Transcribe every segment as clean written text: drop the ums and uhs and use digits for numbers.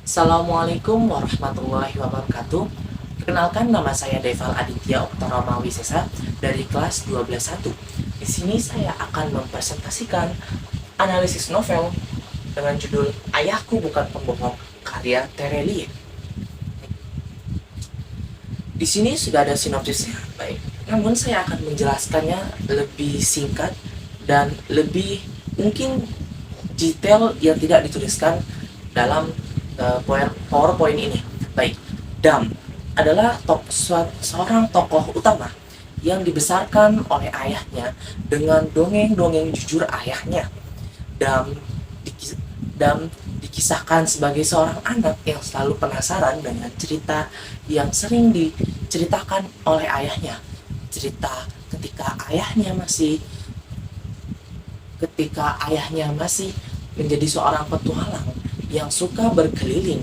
Assalamualaikum warahmatullahi wabarakatuh. Perkenalkan, nama saya Deval Aditya Oktorama Wisesa dari kelas 12.1. Di sini saya akan mempresentasikan analisis novel dengan judul Ayahku Bukan Pembohong karya Terelie. Di sini sudah ada sinopsisnya. Baik. Namun saya akan menjelaskannya lebih singkat dan lebih mungkin detail yang tidak dituliskan dalam PowerPoint ini. Baik, Dam adalah seorang tokoh utama yang dibesarkan oleh ayahnya dengan dongeng-dongeng jujur ayahnya. Dam, Dam dikisahkan sebagai seorang anak yang selalu penasaran dengan cerita yang sering diceritakan oleh ayahnya. Cerita ketika ayahnya masih menjadi seorang petualang yang suka berkeliling,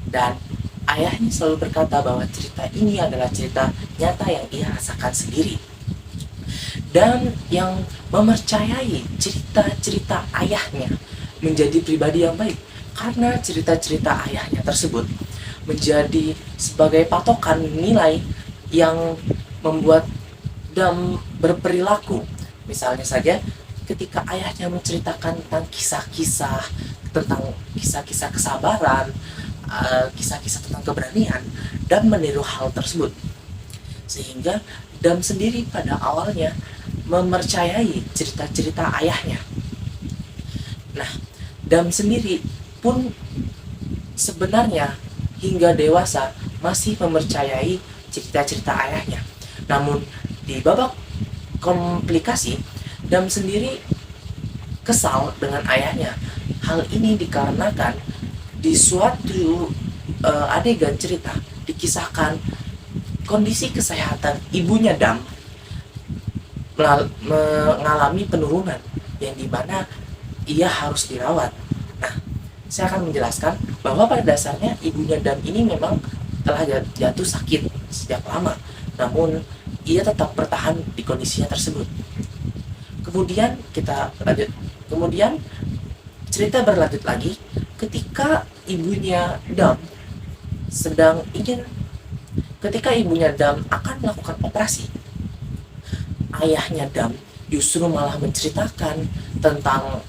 dan ayahnya selalu berkata bahwa cerita ini adalah cerita nyata yang ia rasakan sendiri, dan yang mempercayai cerita-cerita ayahnya menjadi pribadi yang baik karena cerita-cerita ayahnya tersebut menjadi sebagai patokan nilai yang membuat Dam berperilaku. Misalnya saja ketika ayahnya menceritakan tentang kisah-kisah kesabaran, kisah-kisah tentang keberanian, dan meniru hal tersebut, sehingga Dam sendiri pada awalnya mempercayai cerita-cerita ayahnya. Nah, Dam sendiri pun sebenarnya hingga dewasa masih mempercayai cerita-cerita ayahnya. Namun di babak komplikasi, Dam sendiri kesal dengan ayahnya. Hal ini dikarenakan di suatu adegan cerita dikisahkan kondisi kesehatan ibunya Dam mengalami penurunan yang dimana ia harus dirawat. Nah, saya akan menjelaskan bahwa pada dasarnya ibunya Dam ini memang telah jatuh sakit sejak lama, namun ia tetap bertahan di kondisinya tersebut. Kemudian cerita berlanjut lagi ketika ibunya Dam akan melakukan operasi. Ayahnya Dam justru malah menceritakan tentang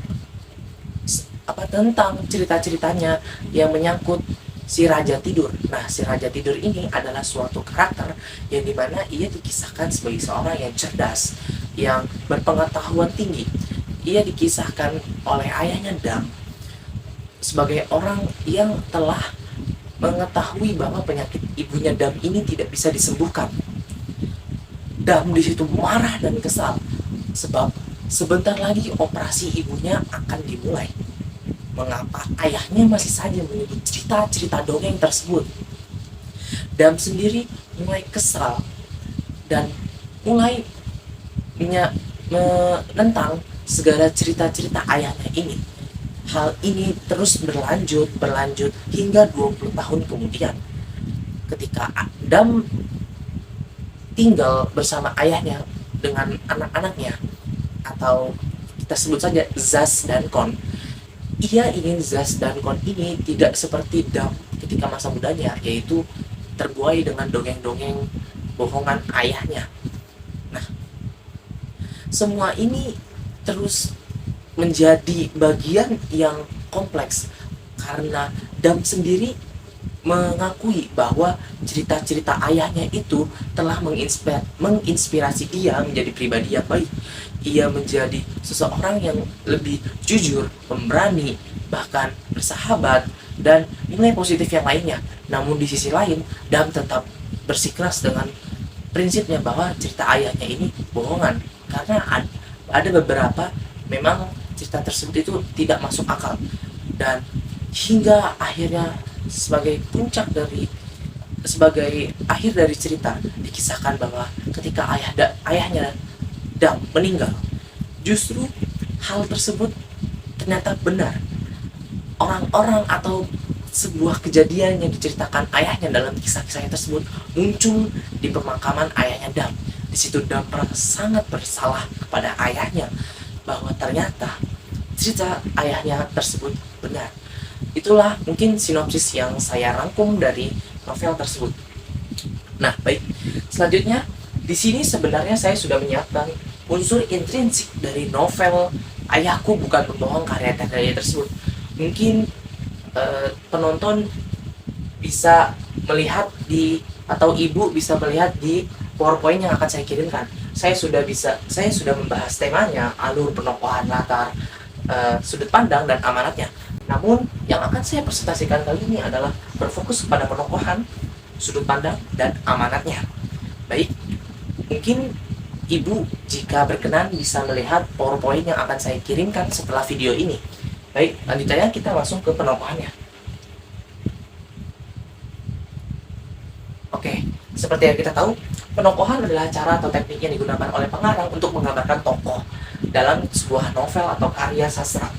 cerita-ceritanya yang menyangkut si Raja Tidur. Nah, si Raja Tidur ini adalah suatu karakter yang dimana ia dikisahkan sebagai seorang yang cerdas, yang berpengetahuan tinggi. Ia dikisahkan oleh ayahnya Dam sebagai orang yang telah mengetahui bahwa penyakit ibunya Dam ini tidak bisa disembuhkan. Dam di situ marah dan kesal sebab sebentar lagi operasi ibunya akan dimulai. Mengapa ayahnya masih saja menyebut cerita-cerita dongeng tersebut? Dam sendiri mulai kesal dan mulai menentang segala cerita-cerita ayahnya ini. Hal ini terus berlanjut hingga 20 tahun kemudian. Ketika Dam tinggal bersama ayahnya dengan anak-anaknya, atau kita sebut saja Zaz dan Kon. Ia ingin Zaz dan Kon ini tidak seperti Dam ketika masa mudanya, yaitu terbuai dengan dongeng-dongeng bohongan ayahnya. Nah, semua ini terus menjadi bagian yang kompleks karena Dam sendiri mengakui bahwa cerita-cerita ayahnya itu telah menginspirasi dia menjadi pribadi yang baik. Ia menjadi seseorang yang lebih jujur, pemberani, bahkan bersahabat, dan nilai positif yang lainnya. Namun di sisi lain, Dam tetap bersikeras dengan prinsipnya bahwa cerita ayahnya ini bohongan, karena ada beberapa memang cerita tersebut itu tidak masuk akal. Dan hingga akhirnya sebagai akhir dari cerita dikisahkan bahwa ketika ayahnya Dam meninggal, justru hal tersebut ternyata benar. Orang-orang atau sebuah kejadian yang diceritakan ayahnya dalam kisah-kisahnya tersebut muncul di pemakaman ayahnya Dam. Di situ Dam merasa sangat bersalah kepada ayahnya bahwa ternyata cerita ayahnya tersebut benar. Itulah mungkin sinopsis yang saya rangkum dari novel tersebut. Nah, baik. Selanjutnya, di sini sebenarnya saya sudah menyiapkan unsur intrinsik dari novel Ayahku Bukan Pembohong karya Teh tersebut. Mungkin penonton bisa melihat di, atau ibu bisa melihat di PowerPoint yang akan saya kirimkan. Saya sudah membahas temanya, alur penokohan, latar, sudut pandang, dan amanatnya. Namun yang akan saya presentasikan kali ini adalah berfokus pada penokohan, sudut pandang, dan amanatnya. Baik, mungkin ibu jika berkenan bisa melihat PowerPoint yang akan saya kirimkan setelah video ini. Baik, lanjutnya kita langsung ke penokohannya. Oke, seperti yang kita tahu, penokohan adalah cara atau teknik yang digunakan oleh pengarang untuk menggambarkan tokoh dalam sebuah novel atau karya sastra.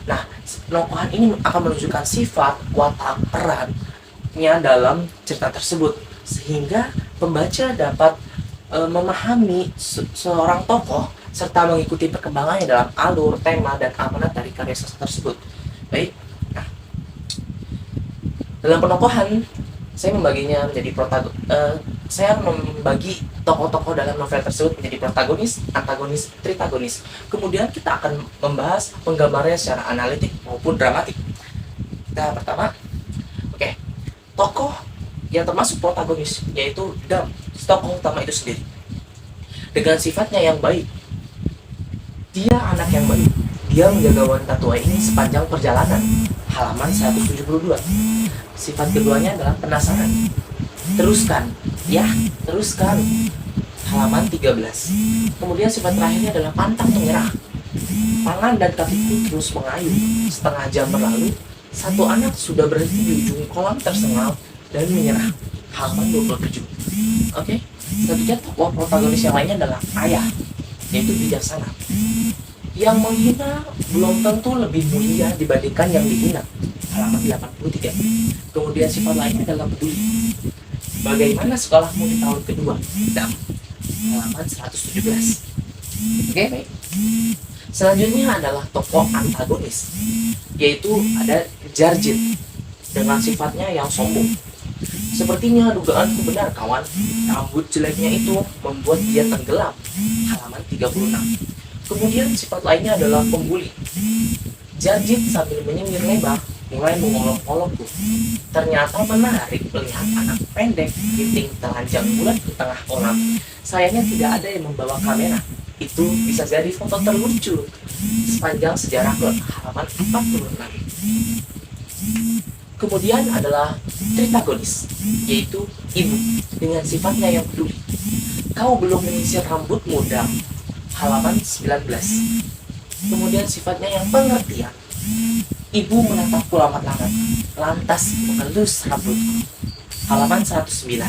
Nah, penokohan ini akan menunjukkan sifat, watak, perannya dalam cerita tersebut, sehingga pembaca dapat memahami seorang tokoh serta mengikuti perkembangannya dalam alur, tema, dan amanat dari karya sastra tersebut. Baik, nah, dalam penokohan saya membaginya menjadi saya membagi tokoh-tokoh dalam novel tersebut menjadi protagonis, antagonis, tritagonis. Kemudian kita akan membahas penggambarannya secara analitik maupun dramatik. Kita pertama, oke, tokoh yang termasuk protagonis yaitu Dam, tokoh utama itu sendiri. Dengan sifatnya yang baik, dia anak yang baik. Dia menjaga wanita tua ini sepanjang perjalanan. Halaman 172. Sifat keduanya adalah penasaran. Teruskan, ya, teruskan. Halaman 13. Kemudian sifat terakhirnya adalah pantang menyerah. Tangan dan kakiku terus mengayuh. Setengah jam berlalu, satu anak sudah berhenti di ujung kolam tersengal dan menyerah. Halaman 27. Oke, selanjutnya tokoh protagonis yang lainnya adalah ayah, yaitu bijaksana. Yang menghina belum tentu lebih mulia dibandingkan yang dihina. Halaman 83. Kemudian sifat lainnya adalah peduli. Bagaimana sekolahmu di tahun kedua? Dam. Halaman 117. Oke, baik. Selanjutnya adalah tokoh antagonis, yaitu ada Jarjit dengan sifatnya yang sombong. Sepertinya dugaanku benar, kawan. Rambut jeleknya itu membuat dia tenggelam. Halaman 36. Kemudian sifat lainnya adalah pembuli. Jarjit sambil menyengir lebar mulai mengolok-olokku. Ternyata menarik melihat anak pendek ginting telanjang bulat di tengah kolam. Sayangnya tidak ada yang membawa kamera. Itu bisa jadi foto terlucu sepanjang sejarah klub. Halaman 46. Kemudian adalah tritagonis, yaitu ibu dengan sifatnya yang peduli. Kau belum menyisir rambutmu, Dam. Halaman 19. Kemudian sifatnya yang pengertian. Ibu menatapku lambat-lambat, lantas mengelus rambutku. Halaman 109.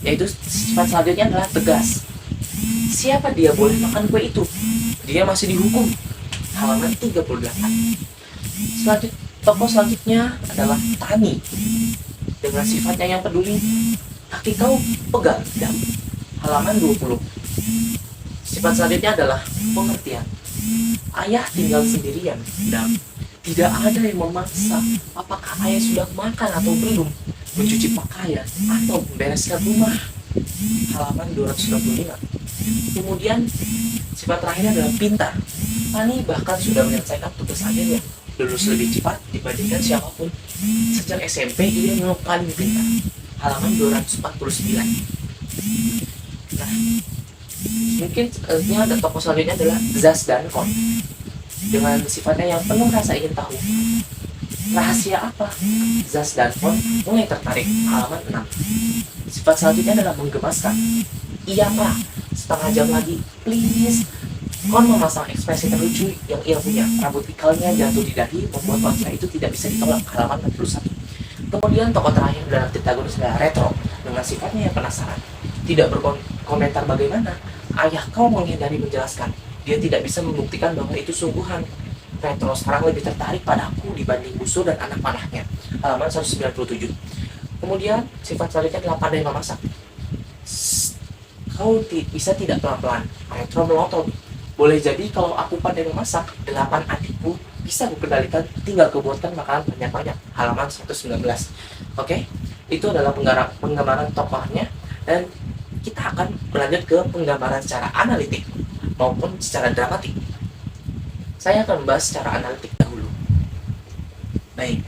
Yaitu sifat selanjutnya adalah tegas. Siapa dia boleh makan kue itu? Dia masih dihukum. Halaman 38. Tokoh selanjutnya adalah Tani dengan sifatnya yang peduli. Kaki kau pegal, Dam. Halaman 20. Sifat selanjutnya adalah pengertian. Ayah tinggal sendirian, Dam. Tidak ada yang memaksa apakah ayah sudah makan atau belum, mencuci pakaian, atau membereskan rumah. Halaman 265. Kemudian sifat terakhir adalah pintar. Tani bahkan sudah menyelesaikan tugas akhirnya, lulus lebih cepat dibandingkan siapapun. Sejak SMP ia memang paling pintar. Halaman 249. Nah, mungkin ada tokoh selanjutnya adalah Zaz dan Kon dengan sifatnya yang penuh rasa ingin tahu. Rahasia apa? Zaz dan Kon mulai tertarik. Halaman 6. Sifat selanjutnya adalah menggemaskan. Iya pak, setengah jam lagi, please. Kon memasang ekspresi terlucu yang ia punya. Rambut ikalnya jatuh di dahi membuat wanita itu tidak bisa ditolak. Halaman 61. Kemudian tokoh terakhir dalam protagonis adalah Retro dengan sifatnya yang penasaran. Tidak berkomentar bagaimana ayah kau menghindari menjelaskan. Dia tidak bisa membuktikan bahwa itu sungguhan. Retro sekarang lebih tertarik padaku dibanding musuh dan anak panahnya. Halaman 197. Kemudian sifat selanjutnya adalah pandai memasak. Kau bisa tidak pelan-pelan? Retro melotot. Boleh jadi kalau aku pandai memasak, 8 adikku bisa kukendalikan, tinggal kubuatkan makanan banyak-banyak. Halaman 119. Oke, itu adalah penggambaran tokohnya, dan kita akan berlanjut ke penggambaran secara analitik maupun secara dramatik. Saya akan membahas secara analitik dahulu. Baik.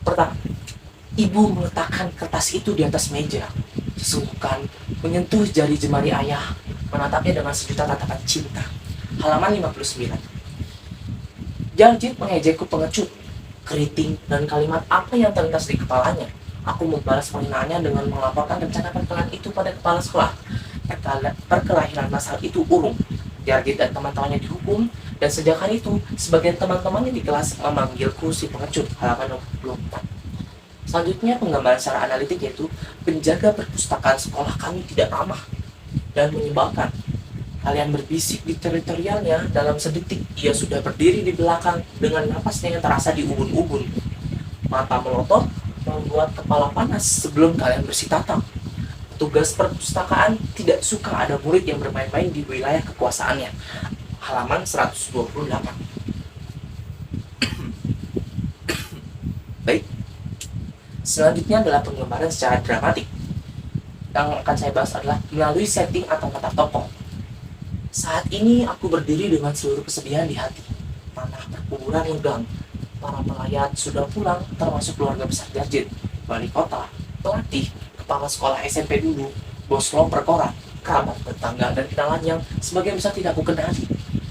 Pertama, ibu meletakkan kertas itu di atas meja, sesungguhkan menyentuh jari jemari ayah, menatapnya dengan sejuta tatapan cinta. Halaman 59. Jarjit mengejekku pengecut, keriting, dan kalimat apa yang terlintas di kepalanya. Aku membalas penghinaannya dengan melaporkan rencana perkelahian itu pada kepala sekolah. Perkelahian masal itu urung. Jarjit dan teman-temannya dihukum, dan sejak hari itu, sebagian teman-temannya di kelas memanggilku si pengecut. Halaman 64. Selanjutnya, penggambaran secara analitik yaitu penjaga perpustakaan sekolah kami tidak ramah dan menyebalkan. Kalian berbisik di teritorialnya, dalam sedetik ia sudah berdiri di belakang dengan napasnya yang terasa di ubun-ubun. Mata melotot membuat kepala panas sebelum kalian bersih tatap. Petugas perpustakaan tidak suka ada murid yang bermain-main di wilayah kekuasaannya. Halaman 128. Baik. Selanjutnya adalah penggambaran secara dramatik. Yang akan saya bahas adalah melalui setting atau mata tokoh. Saat ini aku berdiri dengan seluruh kesedihan di hati. Tanah perkuburan lenggang. Para pelayat sudah pulang, termasuk keluarga besar Jarjit, wali kota, pelatih, kepala sekolah SMP dulu, bos loper koran, kerabat tetangga, dan kenalan yang sebagian besar tidak aku kenali.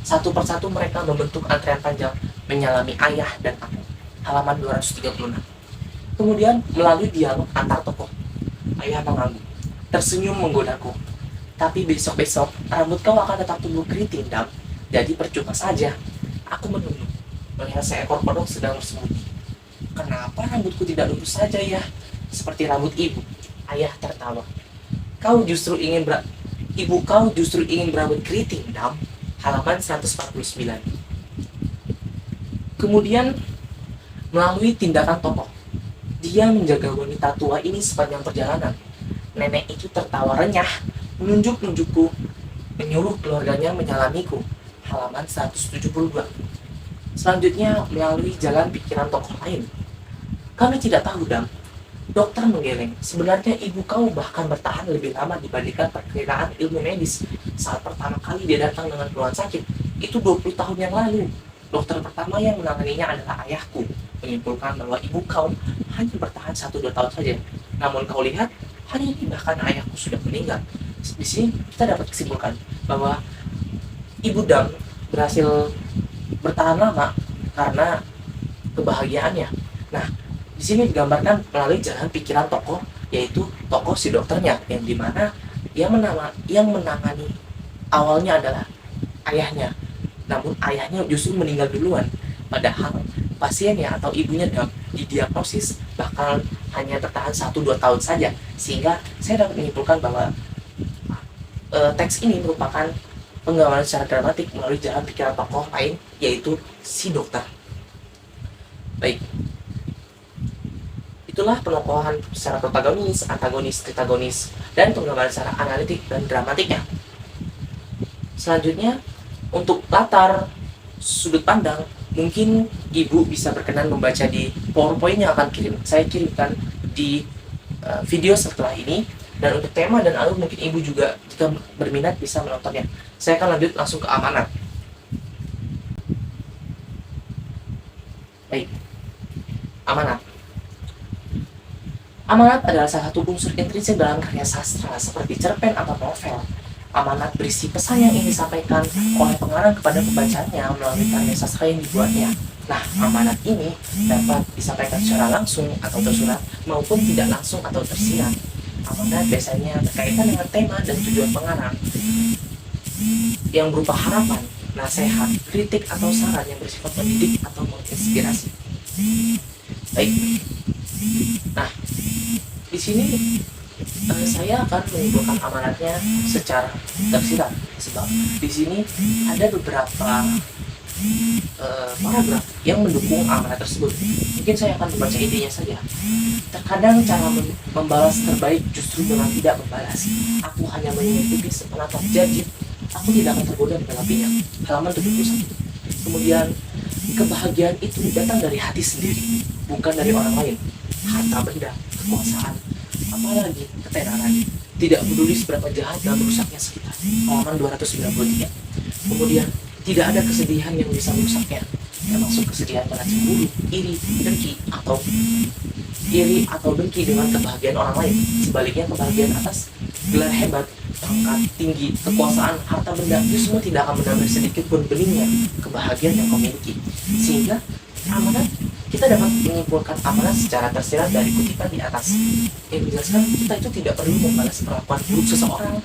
Satu persatu mereka membentuk antrean panjang menyalami ayah dan aku. Halaman 236. Kemudian melalui dialog antar tokoh, ayah mengangguk, tersenyum menggodaku. Tapi besok-besok rambut kau akan tetap tumbuh keriting, Dam. Jadi percuma saja. Aku menunduk, melihat seekor kodok sedang bersembunyi. Kenapa rambutku tidak lurus saja ya? Seperti rambut ibu. Ayah tertawa. Ibu kau justru ingin berambut keriting, Dam. Halaman 149. Kemudian melalui tindakan tokoh, dia menjaga wanita tua ini sepanjang perjalanan. Nenek itu tertawa renyah, menunjuk-nunjukku, menyuruh keluarganya menyalamiku. Halaman 172. Selanjutnya melalui jalan pikiran tokoh lain. Kami tidak tahu, Dam. Dokter menggeleng. Sebenarnya ibu kau bahkan bertahan lebih lama dibandingkan perkiraan ilmu medis. Saat pertama kali dia datang dengan keluhan sakit, itu 20 tahun yang lalu. Dokter pertama yang menanganinya adalah ayahku. Menyimpulkan bahwa ibu kau hanya bertahan 1-2 tahun saja. Namun kau lihat, hari ini bahkan ayahku sudah meninggal. Di sini kita dapat kesimpulkan bahwa ibu Dam berhasil bertahan lama karena kebahagiaannya. Nah, di sini digambarkan melalui jalan pikiran tokoh, yaitu tokoh si dokternya, yang dimana yang menangani awalnya adalah ayahnya. Namun ayahnya justru meninggal duluan, padahal pasiennya atau ibunya didiagnosis bakal hanya bertahan 1-2 tahun saja. Sehingga saya dapat menyimpulkan bahwa teks ini merupakan penggambaran secara dramatik melalui jalan pikiran tokoh lain, yaitu si dokter. Baik, itulah penokohan secara protagonis, antagonis, tritagonis, dan penggambaran secara analitik dan dramatiknya. Selanjutnya, untuk latar sudut pandang, mungkin ibu bisa berkenan membaca di PowerPoint yang akan saya kirimkan di video setelah ini. Dan untuk tema dan alur mungkin ibu juga jika berminat bisa menontonnya. Saya akan lanjut langsung ke amanat. Baik, amanat. Amanat adalah salah satu unsur intrinsik dalam karya sastra seperti cerpen atau novel. Amanat berisi pesan yang ingin disampaikan oleh pengarang kepada pembacanya melalui karya sastra yang dibuatnya. Nah, amanat ini dapat disampaikan secara langsung atau tersurat maupun tidak langsung atau tersirat. Amanat biasanya berkaitan dengan tema dan tujuan pengarang yang berupa harapan, nasihat, kritik atau saran yang bersifat mendidik atau menginspirasi. Baik. Nah, di sini saya akan menyimpulkan amanatnya secara tersirat, sebab di sini ada beberapa paragraf yang mendukung amanat tersebut. Mungkin saya akan membaca idenya saja. Terkadang cara membalas terbaik justru dengan tidak membalas. Aku hanya mengikuti sepenatap Jarjit. Aku tidak akan tergoda mengelapinya. Halaman 71. Kemudian kebahagiaan itu datang dari hati sendiri, bukan dari orang lain. Harta benda, kekuasaan, apalagi ketenaran, tidak peduli seberapa jahat dan merusaknya sekitar. Halaman 293. Kemudian tidak ada kesedihan yang bisa merusaknya, termasuk kesedihan karena cemburu, iri atau dengki dengan kebahagiaan orang lain. Sebaliknya, kebahagiaan atas gelar hebat, pangkat tinggi, kekuasaan, harta benda itu semua tidak akan menambah sedikit pun beningnya kebahagiaan yang kau miliki. Sehingga amanat, kita dapat menyimpulkan amanat secara tersirat dari kutipan di atas yang menjelaskan kita itu tidak perlu membalas perlakuan buruk seseorang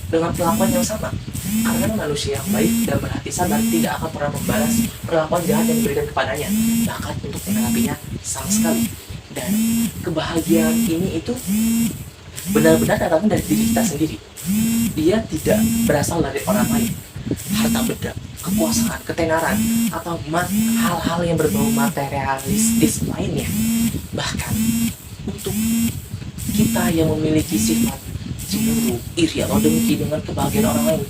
dengan perlakuan yang sama, karena manusia yang baik dan berhati sabar tidak akan pernah membalas perlakuan jahat yang diberikan kepadanya, bahkan untuk menanggapinya sama sekali. Dan kebahagiaan ini itu benar-benar datang dari diri kita sendiri. Dia tidak berasal dari orang lain. Harta benda, kekuasaan, ketenaran, atau hal-hal yang berbau materialistis lainnya. Bahkan untuk kita yang memiliki sifat cemburu, iri, atau dengki dengan kebahagiaan orang lain,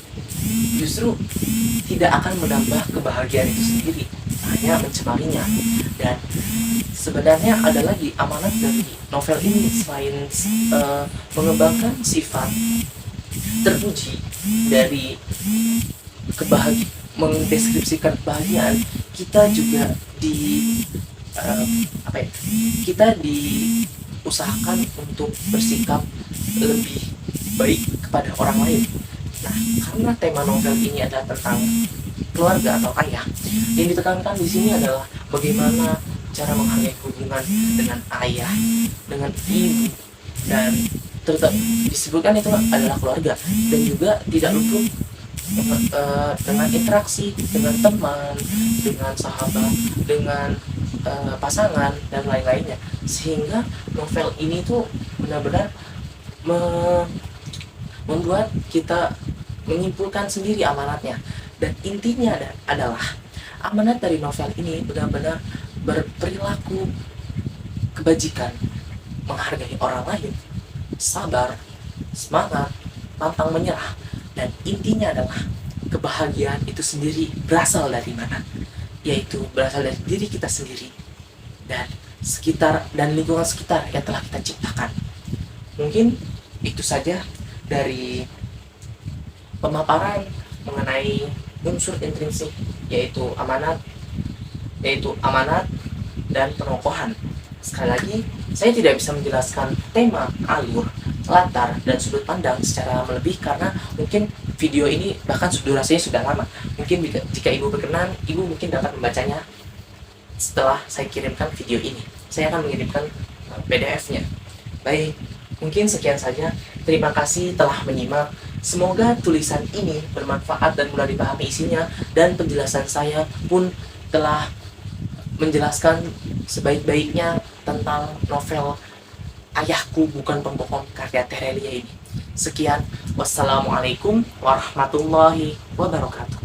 justru tidak akan menambah kebahagiaan itu sendiri, hanya mencemarinya. Dan sebenarnya ada lagi amanat dari novel ini selain mengembangkan sifat terpuji dari mendeskripsikan kebahagiaan, kita juga kita diusahakan untuk bersikap lebih baik kepada orang lain. Nah, karena tema novel ini adalah tentang keluarga atau ayah, yang ditekankan di sini adalah bagaimana cara menghargai hubungan dengan ayah, dengan ibu, dan tetap disebutkan itu adalah keluarga, dan juga tidak luput dengan interaksi dengan teman, dengan sahabat, dengan pasangan, dan lain-lainnya. Sehingga novel ini tuh benar-benar membuat kita menyimpulkan sendiri amanatnya. Dan intinya adalah amanat dari novel ini benar-benar berperilaku kebajikan, menghargai orang lain, sabar, semangat, pantang menyerah. Dan intinya adalah kebahagiaan itu sendiri berasal dari mana? Yaitu berasal dari diri kita sendiri dan sekitar dan lingkungan sekitar yang telah kita ciptakan. Mungkin itu saja dari pemaparan mengenai unsur intrinsik yaitu amanat dan penokohan. Sekali lagi, saya tidak bisa menjelaskan tema, alur, latar, dan sudut pandang secara lebih karena mungkin video ini bahkan durasinya sudah lama. Mungkin jika ibu berkenan, ibu mungkin dapat membacanya setelah saya kirimkan video ini. Saya akan mengirimkan PDF-nya. Baik, mungkin sekian saja. Terima kasih telah menyimak. Semoga tulisan ini bermanfaat dan mudah dipahami isinya, dan penjelasan saya pun telah menjelaskan sebaik-baiknya tentang novel Ayahku Bukan Pembohong karya Terelia ini. Sekian, wassalamualaikum warahmatullahi wabarakatuh.